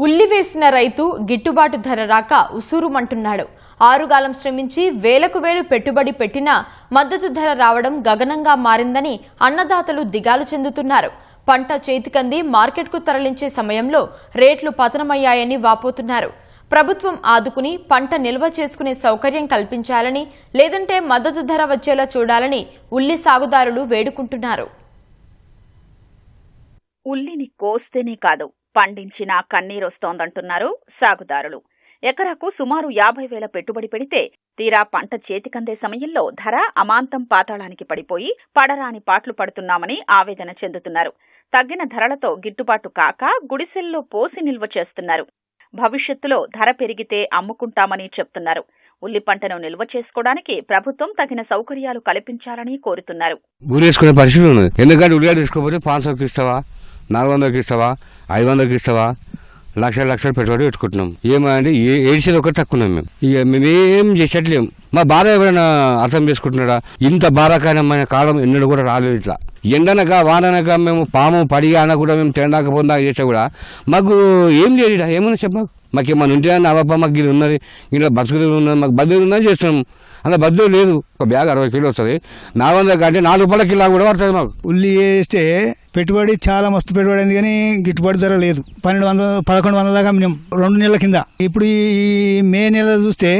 ఉల్లి వేసిన రైతు గిట్టుబాటు ధర రాక ఉసూరుమంటున్నాడు. ఆరుగాలం శ్రమించి వేలకు వేలు పెట్టుబడి పెట్టినా మద్దతు ధర రావడం గగనంగా మారిందని అన్నదాతలు దిగాలు చెందుతున్నారు. పంట చేతికంది మార్కెట్కు తరలించే సమయంలో రేట్లు పతనమయ్యాయని వాపోతున్నారు. ప్రభుత్వం ఆదుకుని పంట నిల్వ చేసుకునే సౌకర్యం కల్పించాలని, లేదంటే మద్దతు ధర వచ్చేలా చూడాలని ఉల్లి సాగుదారులు వేడుకుంటున్నారు. ఉల్లిని కోస్తేనే కాదు, పండించినా కన్నీరొస్తోందంటున్నారు సాగుదారులు. ఎకరాకు సుమారు 50,000 పెట్టుబడి పెడితే తీరా పంట చేతికందే సమయంలో ధర అమాంతం పాతాళానికి పడిపోయి పడరాని పాట్లు పడుతున్నామని ఆవేదన చెందుతున్నారు. తగ్గిన ధరలతో గిట్టుబాటు కాక గుడిసెల్లో పోసి నిల్వ చేస్తున్నారు. భవిష్యత్తులో ధర పెరిగితే అమ్ముకుంటామని చెప్తున్నారు. ఉల్లి పంటను నిల్వ చేసుకోవడానికి ప్రభుత్వం తగిన సౌకర్యాలు కల్పించాలని కోరుతున్నారు. ఊరేసుకునే పరిస్థితి ఉన్నది. ఎందుకంటే ఉల్లిగడ్డ తీసుకోకపోతే 500కి ఇస్తావా, 400కి ఇస్తావా, 500కి ఇస్తావా, లక్షలు పెట్టుబడి పెట్టుకుంటున్నాం. ఏమంటే ఏడిసేది ఒకటి తక్కున్నాం మేము. ఇక మేమేం చేసేట్లేం. మా బాధ ఎవరైనా అర్థం చేసుకుంటున్నాడా? ఇంత బాధాకరమైన కాలం ఎన్నడూ కూడా రాలేదు. ఇట్లా ఎండనక వాననక మేము పాము పడిగా అన్న కూడా మేము తినడాక పొందాక చేస్తే కూడా మాకు ఏం చేయడా? ఏమన్నా చెప్ప మాకేమన్నా ఉంటే అవప్ప మాకు ఇది ఉన్నది, ఇంట్లో బతుకు ఉన్నది, మాకు బద్దలు ఉందని చేస్తున్నాం. అలా బద్దలు లేదు. ఒక బ్యాగ్ 60 కిలో వస్తుంది. 400 కంటే 4 రూపాయల కిలో కూడా పడుతుంది మాకు. ఉల్లి వేస్తే పెట్టుబడి చాలా మస్తు పెట్టుబడి అయింది, కానీ గిట్టుబాటు ధర లేదు. 1,200 దాకా మినిమం 2 నెలల కింద. ఇప్పుడు ఈ మే నెల చూస్తే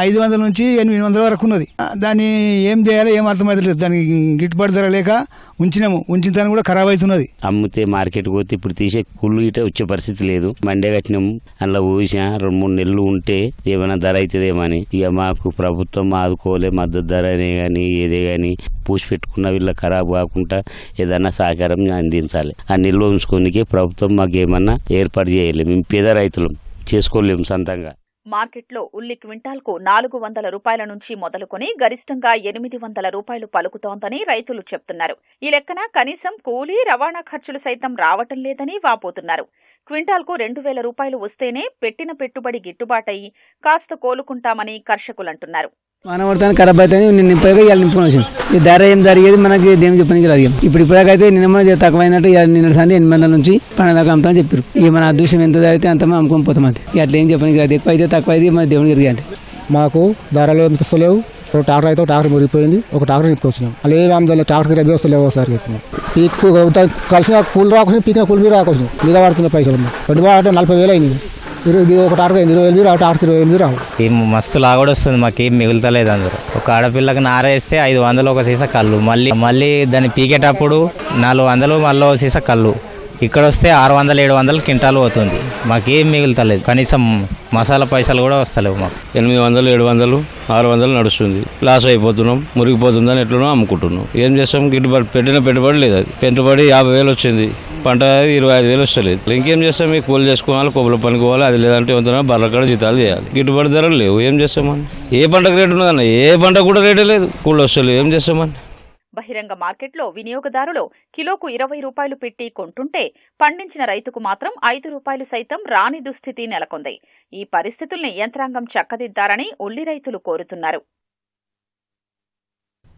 500 నుంచి 800 వరకు ఉన్నది. దాన్ని ఏం చేయాలో ఏం అర్థమవుతలేదు. దానికి గిట్టుబాటు ధర లేక ఉంచిన దాన్ని కూడా ఖరాబ్ అవుతున్నది. అమ్మితే మార్కెట్కి పోతే ఇప్పుడు తీసే కుళ్ళు ఇట వచ్చే పరిస్థితి లేదు. మండే కట్టినాము, అందులో ఊసిన 2-3 నెలలు ఉంటే ఏమైనా ధర అవుతుందేమని. ఇక మాకు ప్రభుత్వం ఆదుకోలే, మద్దతు ధర అనే కానీ ఏదే కానీ పూసి పెట్టుకున్న వీళ్ళ ఖరాబ్ కాకుండా ఏదన్నా సహకారం అందించాలి. ఆ నిల్వ ఉంచుకోనికే ప్రభుత్వం మాకు ఏమన్నా ఏర్పాటు చేయలేము. మేము పేద రైతులం, చేసుకోలేము సొంతంగా. మార్కెట్లో ఉల్లి క్వింటాల్కు 400 రూపాయల నుంచి మొదలుకొని గరిష్టంగా 800 రూపాయలు పలుకుతోందని రైతులు చెప్తున్నారు. ఈ లెక్కన కనీసం కూలీ, రవాణా ఖర్చులు సైతం రావటం లేదని వాపోతున్నారు. క్వింటాల్కు 2,000 రూపాయలు వస్తేనే పెట్టిన పెట్టుబడి గిట్టుబాటయి కాస్త కోలుకుంటామని కర్షకులంటున్నారు. మానవర్తాన్ని ఖరాబ్ అవుతాయి. నింపగా ఇవాళ నింపుకొని వచ్చాం. ఈ ధర ఏం జరిగేది మనకి దేని చెప్పడానికి రాదు. ఇప్పటికైతే నిన్న తక్కువైనట్టు నిన్న సంది 800 నుంచి 12 దాకా అమ్ముతామని చెప్పారు. ఇక మన అదృష్టం ఎంత జరిగితే అంత అమ్ముకొని పోతాం. అంతే. అట్లా ఏం చెప్పడానికి రాదు. ఎక్కువ అయితే తక్కువ అయితే మన దేవుడికి జరిగే. అంతే. మాకు ధరలు ఎంత వస్తలేవు. ఒక ట్రాక్టర్ అయితే ట్రాక్టర్ మురిగిపోయింది, ఒక ట్రాక్టర్ నింపుకొచ్చినాం. అలా ఏ ఆమె ట్రాక్టర్ రబీ వస్తలేవు. ఒకసారి పీక్ కలిసిన కూలి రాకొచ్చిన, పీకిన కూలి రాకొచ్చినాం. మీద పడుతున్న పైసలు పెట్టుబడి 40,000 అయింది. ఒక టార్గెట్ 20,000 రావు, టార్గెట్ 20,000 రావు. ఏం మస్తు లాగొడ వస్తుంది. మాకేం మిగులుతలేదు. అందరూ ఒక ఆడపిల్లకి నారేస్తే 500 ఒక సీసా కళ్ళు, మళ్ళీ దాన్ని పీకేటప్పుడు 400 మళ్ళీ సీసా కళ్ళు. ఇక్కడ వస్తే 600-700 క్వింటాలు పోతుంది. మాకేం మిగులుతలేదు. కనీసం మసాలా పైసలు కూడా వస్తలేవు. మాకు 800-700-600 నడుస్తుంది. లాస్ అయిపోతున్నాం, మురిగిపోతుందని ఎట్లనో అమ్ముకుంటున్నాం. ఏం చేస్తాం? గిట్టుబాటు పెట్టిన పెట్టుబడి లేదు. అది పెట్టుబడి 50,000 వచ్చింది, పంట 25,000 వస్తలేదు. ఇంకేం చేస్తాం? మీకు కూలి చేసుకోవాలి, కొబ్బరి పనికి పోవాలి. అది లేదంటే వంతున్నా బర్రకాడ జీతాలు చేయాలి. గిట్టుబాటు ధరలు లేవు. ఏం చేస్తామని? ఏ పంటకు రేటు ఉన్నదన్న? ఏ పంట కూడా రేటే లేదు. కూలి వస్తలేదు. ఏం చేస్తామని? బహిరంగ మార్కెట్లో వినియోగదారులు కిలోకు 20 రూపాయలు పెట్టి కొంటుంటే పండించిన రైతుకు మాత్రం 5 రూపాయలు సైతం రాని దుస్థితి నెలకొంది. ఈ పరిస్థితుల్ని యంత్రాంగం చక్కదిద్దారని ఉల్లి రైతులు కోరుతున్నారు.